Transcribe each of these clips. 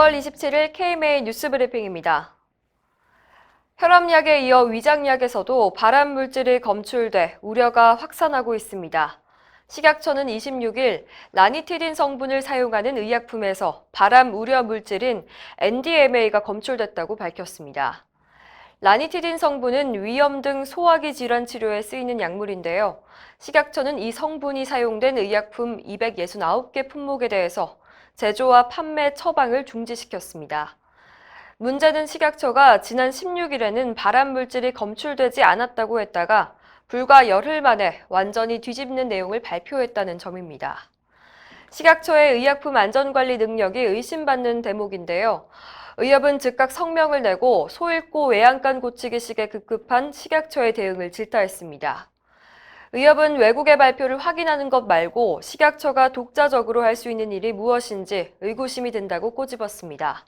9월 27일 KMA 뉴스 브리핑입니다. 혈압약에 이어 위장약에서도 발암 물질이 검출돼 우려가 확산하고 있습니다. 식약처는 26일 라니티딘 성분을 사용하는 의약품에서 발암 우려 물질인 NDMA가 검출됐다고 밝혔습니다. 라니티딘 성분은 위염 등 소화기 질환 치료에 쓰이는 약물인데요. 식약처는 이 성분이 사용된 의약품 269개 품목에 대해서 제조와 판매 처방을 중지시켰습니다. 문제는 식약처가 지난 16일에는 발암 물질이 검출되지 않았다고 했다가 불과 열흘 만에 완전히 뒤집는 내용을 발표했다는 점입니다. 식약처의 의약품 안전관리 능력이 의심받는 대목인데요. 의협은 즉각 성명을 내고 소잃고 외양간 고치기식에 급급한 식약처의 대응을 질타했습니다. 의협은 외국의 발표를 확인하는 것 말고 식약처가 독자적으로 할 수 있는 일이 무엇인지 의구심이 든다고 꼬집었습니다.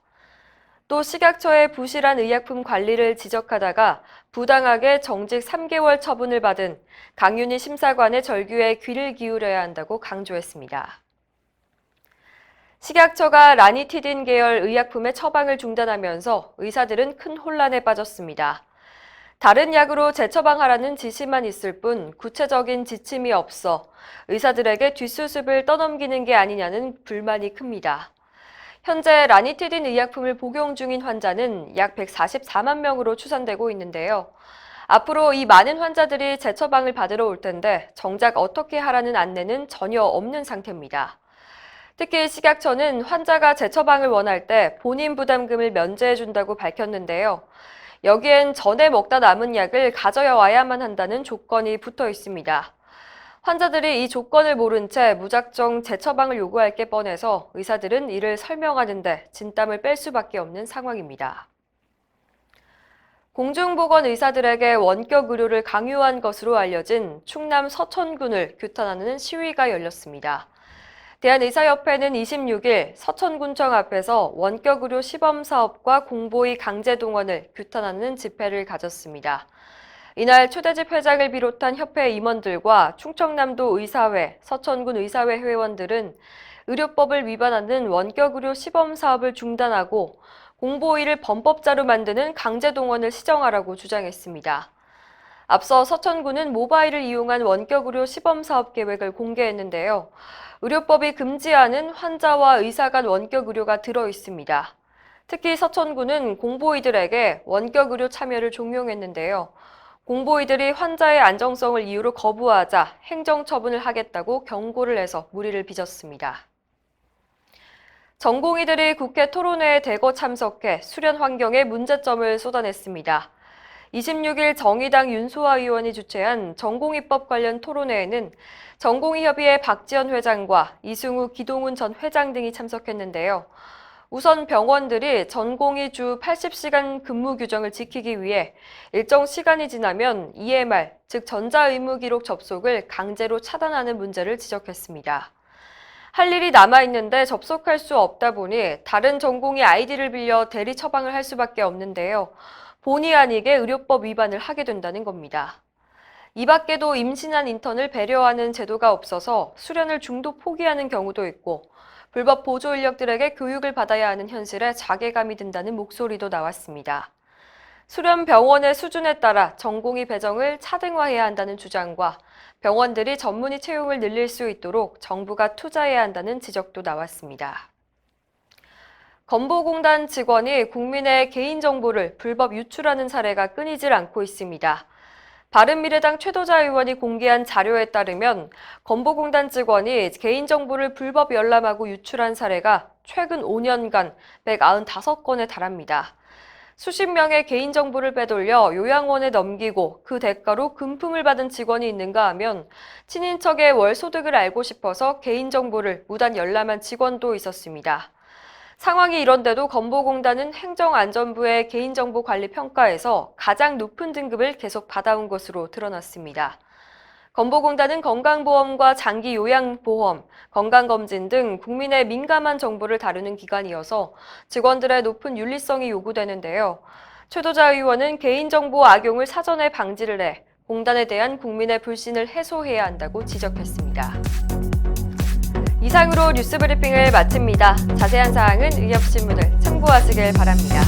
또 식약처의 부실한 의약품 관리를 지적하다가 부당하게 정직 3개월 처분을 받은 강윤희 심사관의 절규에 귀를 기울여야 한다고 강조했습니다. 식약처가 라니티딘 계열 의약품의 처방을 중단하면서 의사들은 큰 혼란에 빠졌습니다. 다른 약으로 재처방하라는 지시만 있을 뿐 구체적인 지침이 없어 의사들에게 뒷수습을 떠넘기는 게 아니냐는 불만이 큽니다. 현재 라니티딘 의약품을 복용 중인 환자는 약 144만 명으로 추산되고 있는데요. 앞으로 이 많은 환자들이 재처방을 받으러 올 텐데 정작 어떻게 하라는 안내는 전혀 없는 상태입니다. 특히 식약처는 환자가 재처방을 원할 때 본인 부담금을 면제해준다고 밝혔는데요. 여기엔 전에 먹다 남은 약을 가져야 와야만 한다는 조건이 붙어 있습니다. 환자들이 이 조건을 모른 채 무작정 재처방을 요구할 게 뻔해서 의사들은 이를 설명하는데 진땀을 뺄 수밖에 없는 상황입니다. 공중보건의사들에게 원격 의료를 강요한 것으로 알려진 충남 서천군을 규탄하는 시위가 열렸습니다. 대한의사협회는 26일 서천군청 앞에서 원격의료 시범사업과 공보의 강제동원을 규탄하는 집회를 가졌습니다. 이날 최대집 회장을 비롯한 협회 임원들과 충청남도 의사회, 서천군 의사회 회원들은 의료법을 위반하는 원격의료 시범사업을 중단하고 공보의를 범법자로 만드는 강제동원을 시정하라고 주장했습니다. 앞서 서천군은 모바일을 이용한 원격의료 시범사업 계획을 공개했는데요. 의료법이 금지하는 환자와 의사 간 원격 의료가 들어 있습니다. 특히 서천군은 공보의들에게 원격 의료 참여를 종용했는데요. 공보의들이 환자의 안정성을 이유로 거부하자 행정처분을 하겠다고 경고를 해서 물의를 빚었습니다. 전공의들이 국회 토론회에 대거 참석해 수련 환경에 문제점을 쏟아냈습니다. 26일 정의당 윤소아 의원이 주최한 전공의법 관련 토론회에는 전공의협의회 박지원 회장과 이승우 기동훈 전 회장 등이 참석했는데요. 우선 병원들이 전공의 주 80시간 근무 규정을 지키기 위해 일정 시간이 지나면 EMR, 즉 전자의무기록 접속을 강제로 차단하는 문제를 지적했습니다. 할 일이 남아있는데 접속할 수 없다 보니 다른 전공의 아이디를 빌려 대리 처방을 할 수밖에 없는데요. 본의 아니게 의료법 위반을 하게 된다는 겁니다. 이 밖에도 임신한 인턴을 배려하는 제도가 없어서 수련을 중도 포기하는 경우도 있고 불법 보조 인력들에게 교육을 받아야 하는 현실에 자괴감이 든다는 목소리도 나왔습니다. 수련 병원의 수준에 따라 전공의 배정을 차등화해야 한다는 주장과 병원들이 전문의 채용을 늘릴 수 있도록 정부가 투자해야 한다는 지적도 나왔습니다. 건보공단 직원이 국민의 개인정보를 불법 유출하는 사례가 끊이질 않고 있습니다. 바른미래당 최도자 의원이 공개한 자료에 따르면 건보공단 직원이 개인정보를 불법 열람하고 유출한 사례가 최근 5년간 195건에 달합니다. 수십 명의 개인정보를 빼돌려 요양원에 넘기고 그 대가로 금품을 받은 직원이 있는가 하면 친인척의 월 소득을 알고 싶어서 개인정보를 무단 열람한 직원도 있었습니다. 상황이 이런데도 건보공단은 행정안전부의 개인정보 관리 평가에서 가장 높은 등급을 계속 받아온 것으로 드러났습니다. 건보공단은 건강보험과 장기요양보험, 건강검진 등 국민의 민감한 정보를 다루는 기관이어서 직원들의 높은 윤리성이 요구되는데요. 최도자 의원은 개인정보 악용을 사전에 방지를 해 공단에 대한 국민의 불신을 해소해야 한다고 지적했습니다. 이상으로 뉴스 브리핑을 마칩니다. 자세한 사항은 의협신문을 참고하시길 바랍니다.